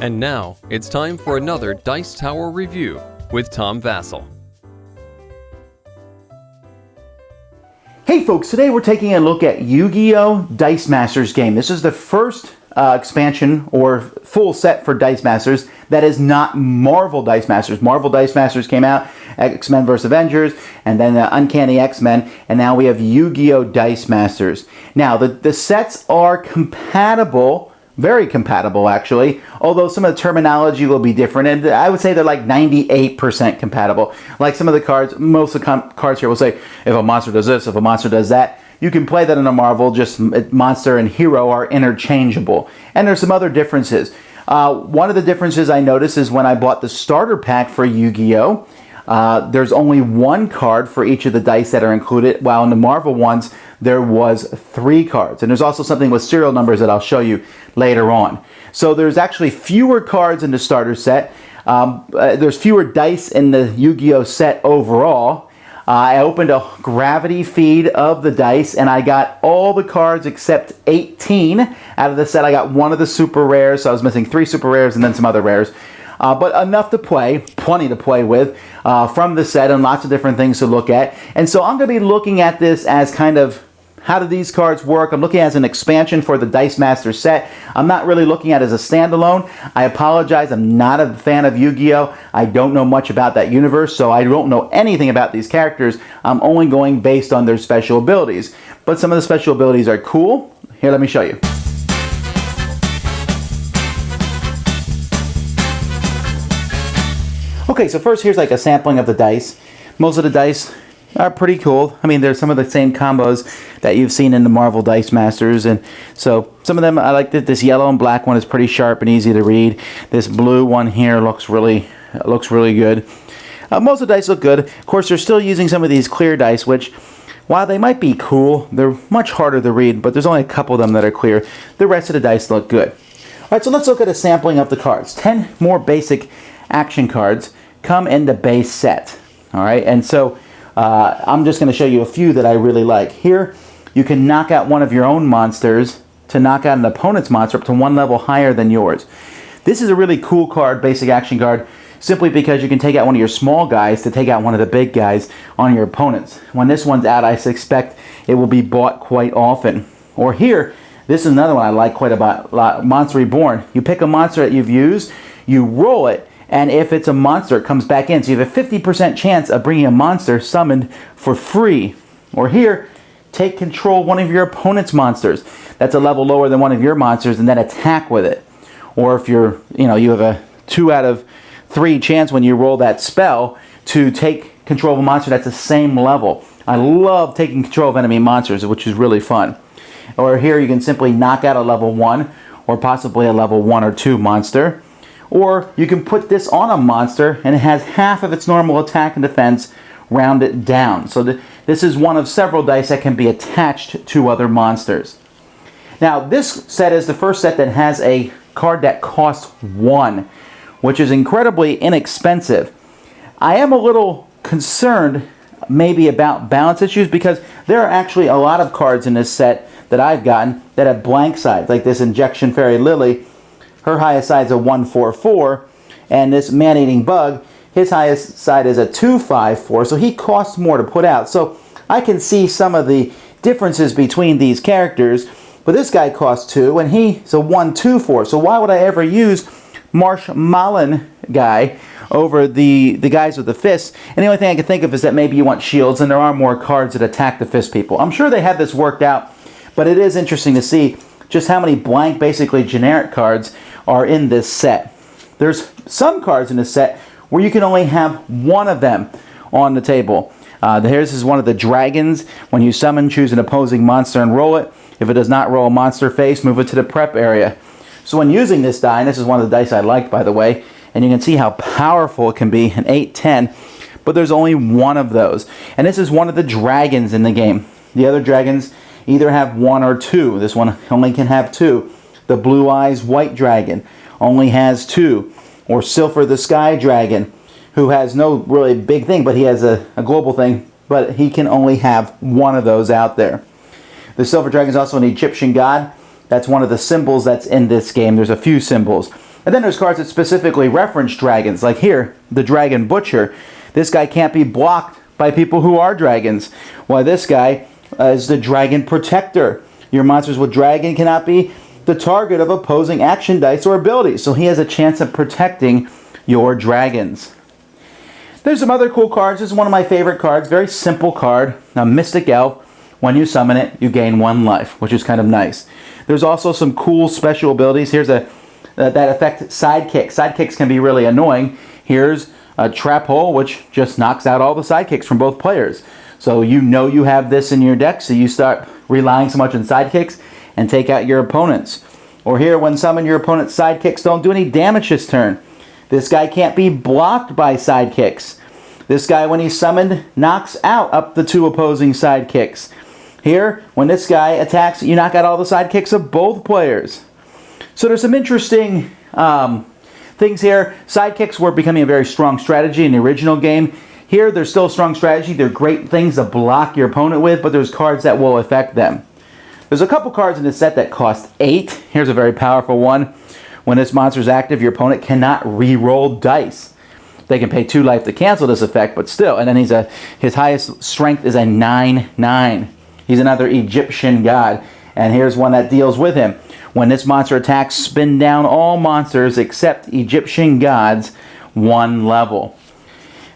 And now, it's time for another Dice Tower review with Tom Vasel. Hey folks, today we're taking a look at Yu-Gi-Oh! Dice Masters game. This is the first expansion or full set for Dice Masters that is not Marvel Dice Masters. Marvel Dice Masters came out, X-Men vs. Avengers, and then Uncanny X-Men, and now we have Yu-Gi-Oh! Dice Masters. Now, the sets are compatible, very compatible actually, although some of the terminology will be different, and I would say they're like 98% compatible. Like some of the cards, most of the cards here will say, if a monster does this, if a monster does that. You can play that in a Marvel, just monster and hero are interchangeable. And there's some other differences. One of the differences I noticed is when I bought the starter pack for Yu-Gi-Oh! There's only one card for each of the dice that are included, while in the Marvel ones, there was 3 cards. And there's also something with serial numbers that I'll show you later on. So there's actually fewer cards in the starter set. There's fewer dice in the Yu-Gi-Oh! Set overall. I opened a gravity feed of the dice, and I got all the cards except 18 out of the set. I got one of the super rares, so I was missing 3 super rares and then some other rares. But enough to play, plenty to play with from the set, and lots of different things to look at. And so I'm going to be looking at this as kind of, how do these cards work? I'm looking at it as an expansion for the Dice Master set. I'm not really looking at it as a standalone. I apologize, I'm not a fan of Yu-Gi-Oh! I don't know much about that universe, so I don't know anything about these characters. I'm only going based on their special abilities. But some of the special abilities are cool. Here, let me show you. Okay, so first here's like a sampling of the dice. Most of the dice are pretty cool. I mean, there's some of the same combos that you've seen in the Marvel Dice Masters, and so some of them, I like that this yellow and black one is pretty sharp and easy to read. This blue one here looks really good. Most of the dice look good. Of course, they're still using some of these clear dice, which, while they might be cool, they're much harder to read, but there's only a couple of them that are clear. The rest of the dice look good. All right, so let's look at a sampling of the cards. 10 more basic action cards come in the base set. All right, and so I'm just going to show you a few that I really like. Here, you can knock out one of your own monsters to knock out an opponent's monster up to 1 level higher than yours. This is a really cool card, basic action card, simply because you can take out one of your small guys to take out one of the big guys on your opponents. When this one's out, I suspect it will be bought quite often. Or here, this is another one I like quite a lot, Monster Reborn. You pick a monster that you've used, you roll it, and if it's a monster, it comes back in. So you have a 50% chance of bringing a monster summoned for free. Or here, take control of one of your opponent's monsters. That's a level lower than one of your monsters, and then attack with it. Or if you have a 2 out of 3 chance when you roll that spell to take control of a monster that's the same level. I love taking control of enemy monsters, which is really fun. Or here, you can simply knock out a level 1 or possibly a level 1 or 2 monster. Or you can put this on a monster and it has half of its normal attack and defense rounded down. So this is one of several dice that can be attached to other monsters. Now this set is the first set that has a card that costs 1, which is incredibly inexpensive. I am a little concerned maybe about balance issues, because there are actually a lot of cards in this set that I've gotten that have blank sides, like this Injection Fairy Lily. Her highest side is a 144, and this Man-Eating Bug, his highest side is a 254, so he costs more to put out. So I can see some of the differences between these characters, but this guy costs 2, and he's a 124. So why would I ever use Marshmallow guy over the guys with the fists? And the only thing I can think of is that maybe you want shields, and there are more cards that attack the fist people. I'm sure they have this worked out, but it is interesting to see just how many blank, basically generic cards are in this set. There's some cards in this set where you can only have one of them on the table. This is one of the dragons. When you summon, choose an opposing monster and roll it. If it does not roll a monster face, move it to the prep area. So when using this die, and this is one of the dice I liked, by the way, and you can see how powerful it can be, an 8-10, but there's only one of those. And this is one of the dragons in the game. The other dragons either have 1 or 2. This one only can have 2. The Blue Eyes White Dragon only has 2. Or Silver the Sky Dragon, who has no really big thing, but he has a global thing, but he can only have 1 of those out there. The Silver Dragon is also an Egyptian god. That's one of the symbols that's in this game. There's a few symbols. And then there's cards that specifically reference dragons, like here, the Dragon Butcher. This guy can't be blocked by people who are dragons. While this guy is the Dragon Protector. Your monsters with dragon cannot be the target of opposing action dice or abilities, so he has a chance of protecting your dragons. There's some other cool cards. This is one of my favorite cards. Very simple card. A Mystic Elf. When you summon it, you gain 1 life, which is kind of nice. There's also some cool special abilities. Here's that affect sidekicks. Sidekicks can be really annoying. Here's a Trap Hole, which just knocks out all the sidekicks from both players. So you know you have this in your deck, so you start relying so much on sidekicks and take out your opponents. Or here, when summon, your opponent's sidekicks don't do any damage this turn. This guy can't be blocked by sidekicks. This guy, when he's summoned, knocks out up the 2 opposing sidekicks. Here, when this guy attacks, you knock out all the sidekicks of both players. So there's some interesting things here. Sidekicks were becoming a very strong strategy in the original game. Here, they're still a strong strategy. They're great things to block your opponent with, but there's cards that will affect them. There's a couple cards in this set that cost 8. Here's a very powerful one. When this monster is active, your opponent cannot re-roll dice. They can pay 2 life to cancel this effect, but still. And then his highest strength is a 9/9. He's another Egyptian god. And here's one that deals with him. When this monster attacks, spin down all monsters except Egyptian gods 1 level.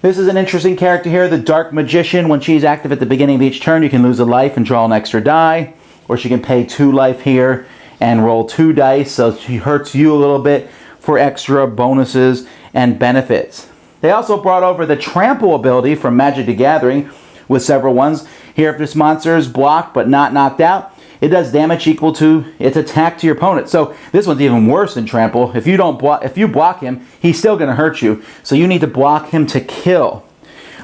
This is an interesting character here, the Dark Magician. When she's active at the beginning of each turn, you can lose a life and draw an extra die. Or she can pay 2 life here and roll 2 dice, so she hurts you a little bit for extra bonuses and benefits. They also brought over the Trample ability from Magic the Gathering with several ones. Here, if this monster is blocked but not knocked out, it does damage equal to its attack to your opponent. So this one's even worse than Trample. If you block him, he's still going to hurt you. So you need to block him to kill.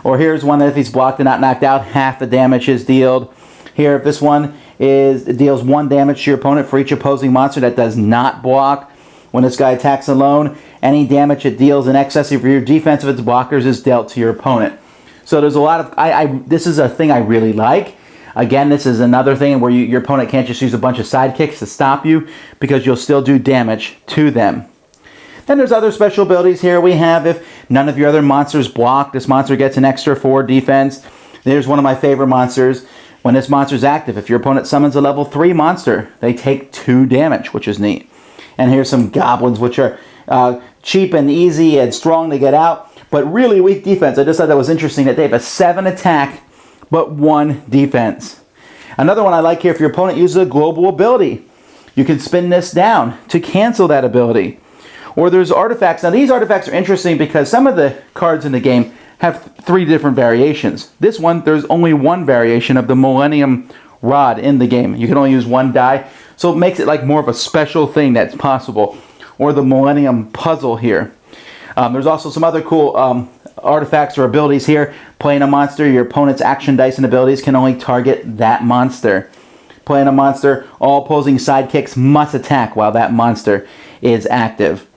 Or here's one that if he's blocked and not knocked out, half the damage is dealt. Here, if this one it deals 1 damage to your opponent for each opposing monster that does not block. When this guy attacks alone, any damage it deals in excess of your defense of its blockers is dealt to your opponent. So there's a lot of... this is a thing I really like. Again, this is another thing where your opponent can't just use a bunch of sidekicks to stop you, because you'll still do damage to them. Then there's other special abilities here. We have, if none of your other monsters block, this monster gets an extra 4 defense. There's one of my favorite monsters. When this monster is active, if your opponent summons a level 3 monster, they take 2 damage, which is neat. And here's some goblins, which are cheap and easy and strong to get out, but really weak defense. I just thought that was interesting that they have a 7 attack, but 1 defense. Another one I like here, if your opponent uses a global ability, you can spin this down to cancel that ability. Or there's artifacts. Now these artifacts are interesting because some of the cards in the game have 3 different variations. This one, there's only 1 variation of the Millennium Rod in the game. You can only use 1 die, so it makes it like more of a special thing that's possible. Or the Millennium Puzzle here. There's also some other cool artifacts or abilities here. Playing a monster, your opponent's action dice and abilities can only target that monster. Playing a monster, all opposing sidekicks must attack while that monster is active.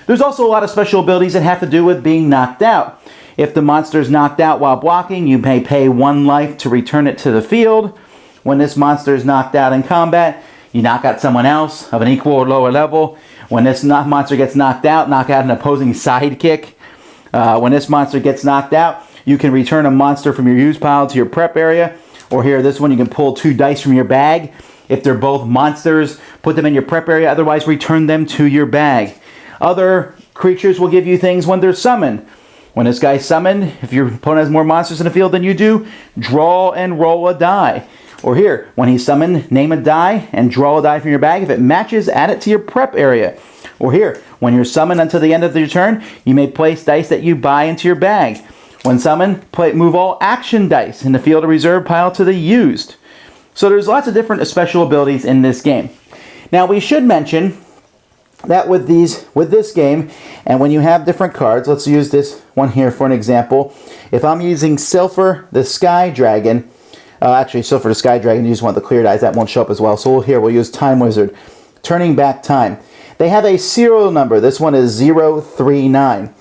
There's also a lot of special abilities that have to do with being knocked out. If the monster is knocked out while blocking, you may pay 1 life to return it to the field. When this monster is knocked out in combat, you knock out someone else of an equal or lower level. When this monster gets knocked out, knock out an opposing sidekick. When this monster gets knocked out, you can return a monster from your use pile to your prep area. Or here, this one, you can pull 2 dice from your bag. If they're both monsters, put them in your prep area. Otherwise, return them to your bag. Other creatures will give you things when they're summoned. When this guy's summoned, if your opponent has more monsters in the field than you do, draw and roll a die. Or here, when he's summoned, name a die and draw a die from your bag. If it matches, add it to your prep area. Or here, when you're summoned until the end of your turn, you may place dice that you buy into your bag. When summoned, move all action dice in the field of reserve pile to the used. So there's lots of different special abilities in this game. Now we should mention that with this game, and when you have different cards, let's use this one here for an example. If I'm using Silver the Sky Dragon, actually Silver the Sky Dragon, you just want the clear dice, that won't show up as well. So here we'll use Time Wizard, Turning Back Time. They have a serial number. This one is 039.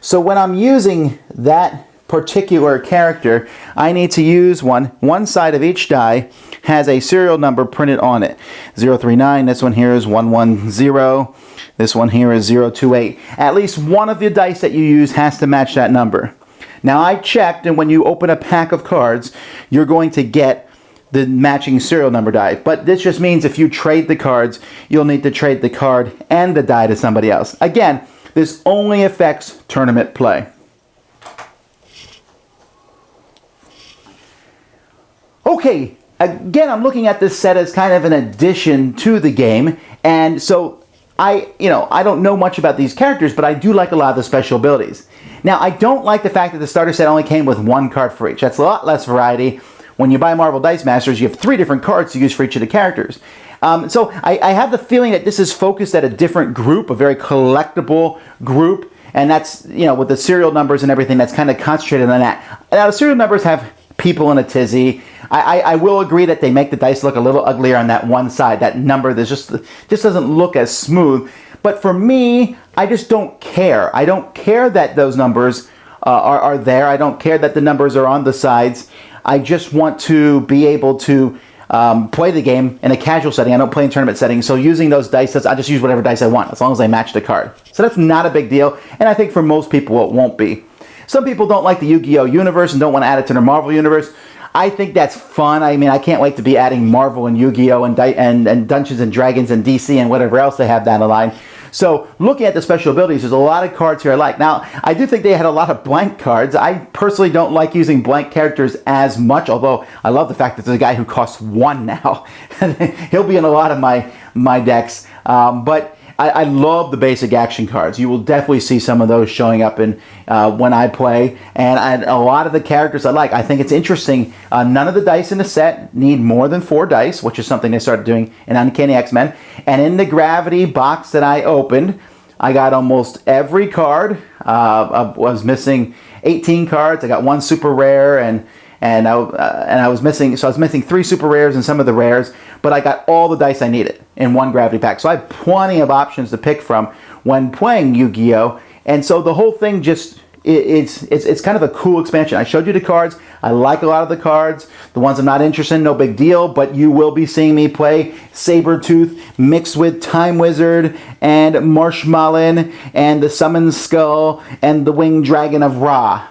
So when I'm using that particular character, I need to use one side of each die has a serial number printed on it. 039, this one here is 110. This one here is 028. At least one of the dice that you use has to match that number. Now I checked, and when you open a pack of cards, you're going to get the matching serial number die. But this just means if you trade the cards, you'll need to trade the card and the die to somebody else. Again, this only affects tournament play. Okay, again, I'm looking at this set as kind of an addition to the game, and so I don't know much about these characters, but I do like a lot of the special abilities. Now, I don't like the fact that the starter set only came with one card for each. That's a lot less variety. When you buy Marvel Dice Masters, you have 3 different cards to use for each of the characters. So I have the feeling that this is focused at a different group, a very collectible group, and that's, with the serial numbers and everything, that's kind of concentrated on that. Now, the serial numbers have people in a tizzy. I will agree that they make the dice look a little uglier on that one side. That number that just doesn't look as smooth. But for me, I just don't care. I don't care that those numbers are there. I don't care that the numbers are on the sides. I just want to be able to play the game in a casual setting. I don't play in tournament settings. So using those dice, I just use whatever dice I want, as long as I match the card. So that's not a big deal. And I think for most people, it won't be. Some people don't like the Yu-Gi-Oh! Universe and don't want to add it to their Marvel universe. I think that's fun. I mean, I can't wait to be adding Marvel and Yu-Gi-Oh! and Dungeons and Dragons and DC and whatever else they have down the line. So looking at the special abilities, there's a lot of cards here I like. Now, I do think they had a lot of blank cards. I personally don't like using blank characters as much, although I love the fact that there's a guy who costs 1 now. He'll be in a lot of my decks. But I love the basic action cards. You will definitely see some of those showing up in when I play, and a lot of the characters I like. I think it's interesting. None of the dice in the set need more than 4 dice, which is something they started doing in Uncanny X-Men. And in the Gravity box that I opened, I got almost every card. I was missing 18 cards. I got 1 super rare, and I was missing 3 super rares and some of the rares, but I got all the dice I needed in 1 Gravity pack. So I have plenty of options to pick from when playing Yu-Gi-Oh! And so the whole thing just, it's kind of a cool expansion. I showed you the cards. I like a lot of the cards. The ones I'm not interested in, no big deal, but you will be seeing me play Sabretooth mixed with Time Wizard and Marshmallow and the Summoned Skull and the Winged Dragon of Ra.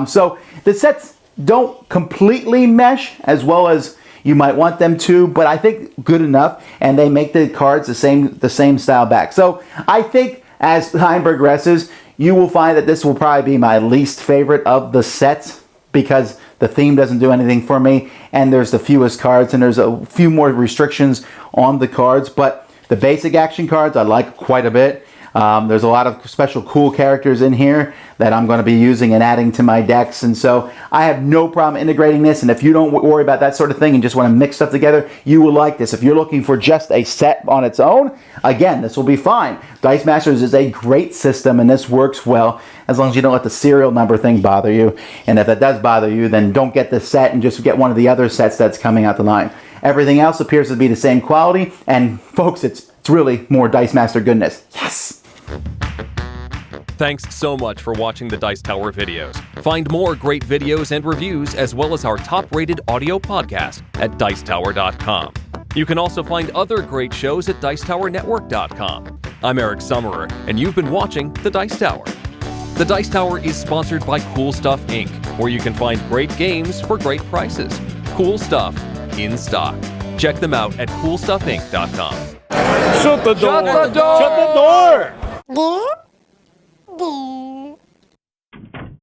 So the sets don't completely mesh as well as you might want them to, but I think good enough, and they make the cards the same style back. So I think as time progresses, you will find that this will probably be my least favorite of the sets because the theme doesn't do anything for me, and there's the fewest cards, and there's a few more restrictions on the cards, but the basic action cards I like quite a bit. There's a lot of special cool characters in here that I'm going to be using and adding to my decks, and so I have no problem integrating this. And if you don't worry about that sort of thing and just want to mix stuff together, you will like this. If you're looking for just a set on its own, again, this will be fine. Dice Masters is a great system, and this works well as long as you don't let the serial number thing bother you. And if that does bother you, then don't get this set and just get one of the other sets that's coming out the line. Everything else appears to be the same quality, and folks, it's really more Dice Master goodness. Yes! Thanks so much for watching the Dice Tower videos. Find more great videos and reviews, as well as our top-rated audio podcast at Dicetower.com. You can also find other great shows at Dicetowernetwork.com. I'm Eric Summerer, and you've been watching The Dice Tower. The Dice Tower is sponsored by Cool Stuff Inc., where you can find great games for great prices. Cool stuff in stock. Check them out at CoolStuffInc.com. Shut the door! Shut the door! Shut the door! Dear?